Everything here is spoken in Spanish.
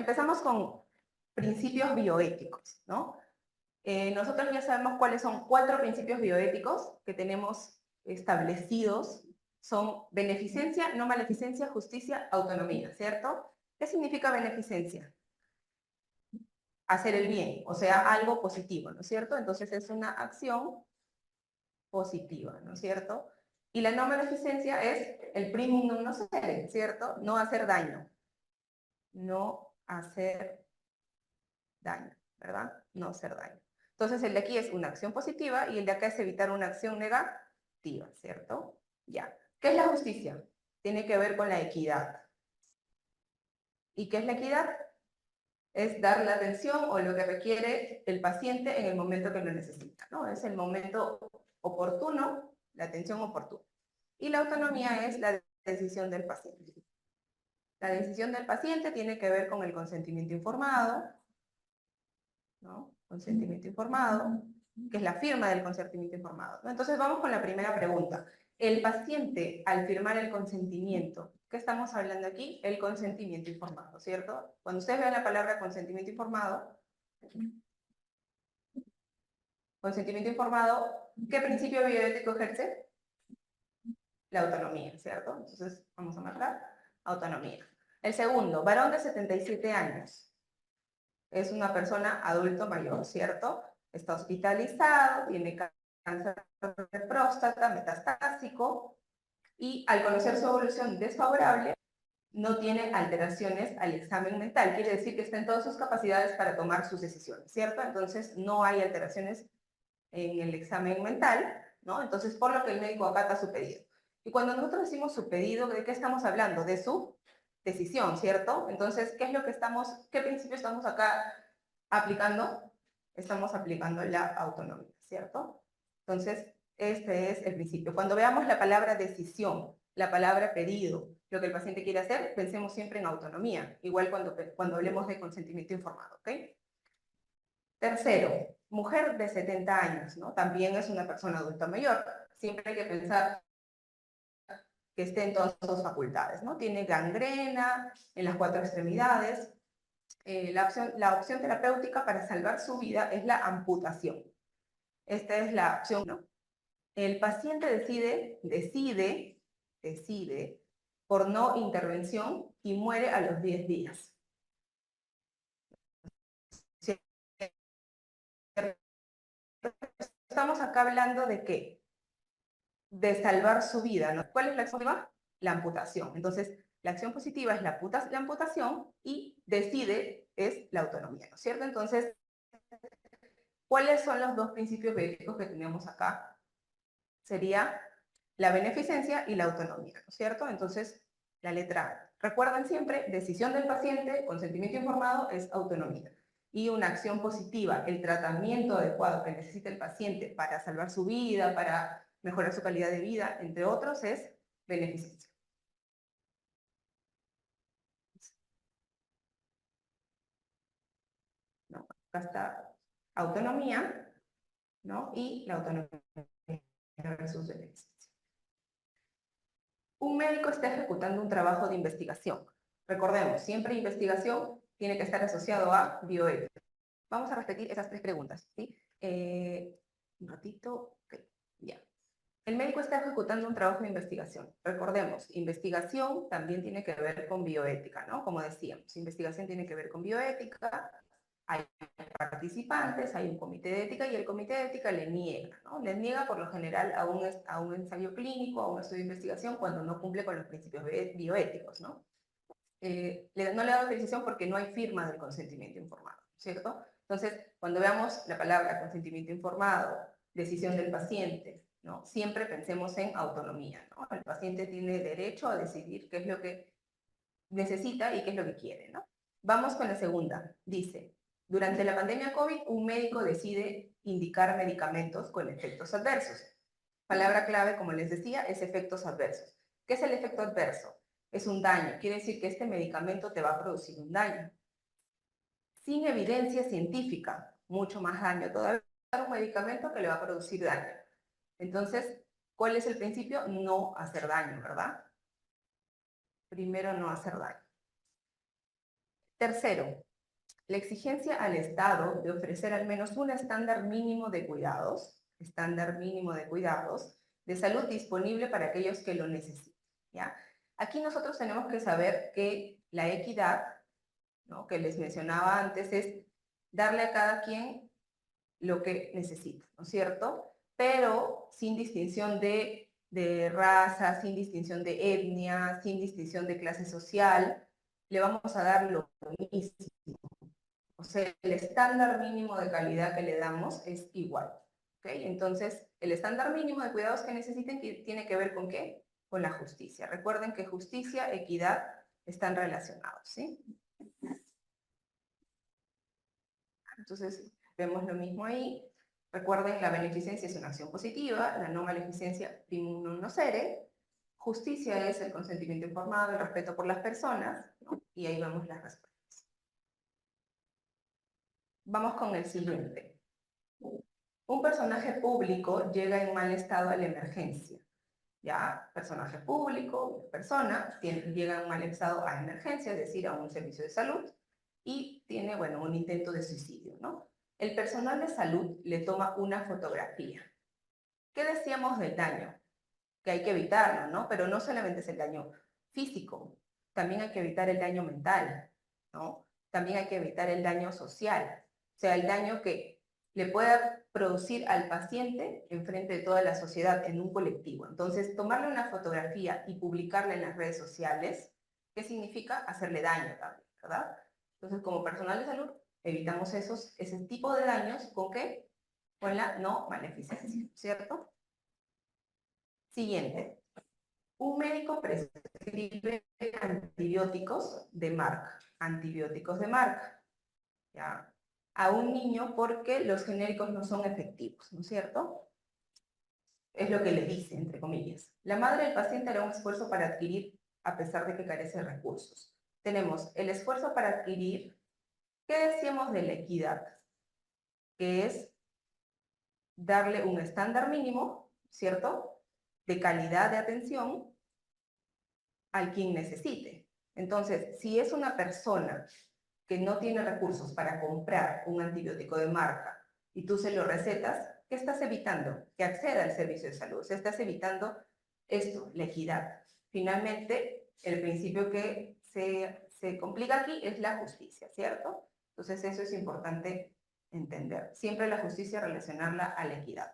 empezamos con principios bioéticos, ¿no? Nosotros ya sabemos cuáles son 4 principios bioéticos que tenemos establecidos. Son beneficencia, no maleficencia, justicia, autonomía, ¿cierto? ¿Qué significa beneficencia? Hacer el bien, o sea, algo positivo, ¿no es cierto? Entonces es una acción positiva, ¿no es cierto? Y la no maleficencia es el primum non nocere, ¿cierto? No hacer daño. No hacer daño, ¿verdad? No hacer daño. Entonces el de aquí es una acción positiva y el de acá es evitar una acción negativa, ¿cierto? Ya. ¿Qué es la justicia? Tiene que ver con la equidad. ¿Y qué es la equidad? Es dar la atención o lo que requiere el paciente en el momento que lo necesita, ¿no? Es el momento oportuno, la atención oportuna. Y la autonomía es la decisión del paciente. La decisión del paciente tiene que ver con el consentimiento informado, ¿no? Consentimiento informado, que es la firma del consentimiento informado, ¿no? Entonces vamos con la primera pregunta. El paciente, al firmar el consentimiento, ¿qué estamos hablando aquí? El consentimiento informado, ¿cierto? Cuando ustedes vean la palabra consentimiento informado, ¿qué principio bioético ejerce? La autonomía, ¿cierto? Entonces vamos a marcar autonomía. El segundo, varón de 77 años. Es una persona adulto mayor, ¿cierto? Está hospitalizado, tiene cáncer de próstata, metastásico, y al conocer su evolución desfavorable, no tiene alteraciones al examen mental. Quiere decir que está en todas sus capacidades para tomar sus decisiones, ¿cierto? Entonces, no hay alteraciones en el examen mental, ¿no? Entonces, por lo que el médico acata su pedido. Y cuando nosotros decimos su pedido, ¿de qué estamos hablando? De su decisión, ¿cierto? Entonces, ¿qué principio estamos acá aplicando? Estamos aplicando la autonomía, ¿cierto? Entonces, este es el principio. Cuando veamos la palabra decisión, la palabra pedido, lo que el paciente quiere hacer, pensemos siempre en autonomía, igual cuando hablemos de consentimiento informado, ¿ok? Tercero, mujer de 70 años, ¿no? También es una persona adulta mayor. Siempre hay que pensar que esté en todas sus facultades, ¿no? Tiene gangrena en las 4 extremidades. La opción terapéutica para salvar su vida es la amputación. Esta es la opción, ¿no? El paciente decide por no intervención y muere a los 10 días. Estamos acá hablando de qué? De salvar su vida, ¿no? ¿Cuál es la acción positiva? La amputación. Entonces, la acción positiva es la amputación y decide es la autonomía, ¿no es cierto? Entonces, ¿cuáles son los 2 principios bioéticos que tenemos acá? Sería la beneficencia y la autonomía, ¿no es cierto? Entonces, la letra A. Recuerden siempre, decisión del paciente, consentimiento informado es autonomía. Y una acción positiva, el tratamiento adecuado que necesita el paciente para salvar su vida, para mejorar su calidad de vida, entre otros, es beneficencia. ¿No? Acá está autonomía, ¿no? Y la autonomía versus beneficencia. Un médico está ejecutando un trabajo de investigación. Recordemos, siempre investigación tiene que estar asociado a bioética. Vamos a repetir esas 3 preguntas, ¿sí? Un ratito, ok, ya. El médico está ejecutando un trabajo de investigación. Recordemos, investigación también tiene que ver con bioética, ¿no? Como decíamos, investigación tiene que ver con bioética, hay participantes, hay un comité de ética y el comité de ética le niega, ¿no? Le niega por lo general a un ensayo clínico, a un estudio de investigación cuando no cumple con los principios bioéticos, ¿no? No le da autorización porque no hay firma del consentimiento informado, ¿cierto? Entonces, cuando veamos la palabra consentimiento informado, decisión del paciente, ¿no? Siempre pensemos en autonomía, ¿no? El paciente tiene derecho a decidir qué es lo que necesita y qué es lo que quiere, ¿no? Vamos con la segunda. Dice, durante la pandemia COVID, un médico decide indicar medicamentos con efectos adversos. Palabra clave, como les decía, es efectos adversos. ¿Qué es el efecto adverso? Es un daño. Quiere decir que este medicamento te va a producir un daño. Sin evidencia científica, mucho más daño todavía. Un medicamento que le va a producir daño. Entonces, ¿cuál es el principio? No hacer daño, ¿verdad? Primero, no hacer daño. Tercero, la exigencia al Estado de ofrecer al menos un estándar mínimo de cuidados, de salud disponible para aquellos que lo necesiten, ¿ya? Aquí nosotros tenemos que saber que la equidad, ¿no?, que les mencionaba antes, es darle a cada quien lo que necesita, ¿no es cierto? Pero sin distinción de raza, sin distinción de etnia, sin distinción de clase social, le vamos a dar lo mismo. O sea, el estándar mínimo de calidad que le damos es igual. ¿Okay? Entonces, el estándar mínimo de cuidados que necesiten tiene que ver con ¿qué? Con la justicia. Recuerden que justicia, equidad están relacionados, ¿sí? Entonces, vemos lo mismo ahí. Recuerden, la beneficencia es una acción positiva, la no maleficencia primum non nocere. Justicia es el consentimiento informado, el respeto por las personas, ¿no? Y ahí vemos las respuestas. Vamos con el siguiente. Un personaje público llega en mal estado a la emergencia. Ya, personaje público, persona, llega en mal estado a emergencia, es decir, a un servicio de salud, y tiene, bueno, un intento de suicidio, ¿no? El personal de salud le toma una fotografía. ¿Qué decíamos del daño? Que hay que evitarlo, ¿no? Pero no solamente es el daño físico, también hay que evitar el daño mental, ¿no? También hay que evitar el daño social, o sea, el daño que le pueda producir al paciente en frente de toda la sociedad en un colectivo. Entonces, tomarle una fotografía y publicarla en las redes sociales, ¿qué significa? Hacerle daño también, ¿verdad? Entonces, como personal de salud, evitamos ese tipo de daños, ¿con qué? Con la no maleficencia, ¿cierto? Siguiente. Un médico prescribe antibióticos de marca, ¿ya? A un niño porque los genéricos no son efectivos, ¿no es cierto? Es lo que le dice, entre comillas. La madre del paciente hará un esfuerzo para adquirir a pesar de que carece de recursos. Tenemos el esfuerzo para adquirir. ¿Qué decíamos de la equidad? Que es darle un estándar mínimo, ¿cierto? De calidad de atención al quien necesite. Entonces, si es una persona que no tiene recursos para comprar un antibiótico de marca y tú se lo recetas, ¿qué estás evitando? Que acceda al servicio de salud. O sea, estás evitando esto, la equidad. Finalmente, el principio que se complica aquí es la justicia, ¿cierto? Entonces, eso es importante entender. Siempre la justicia relacionarla a la equidad.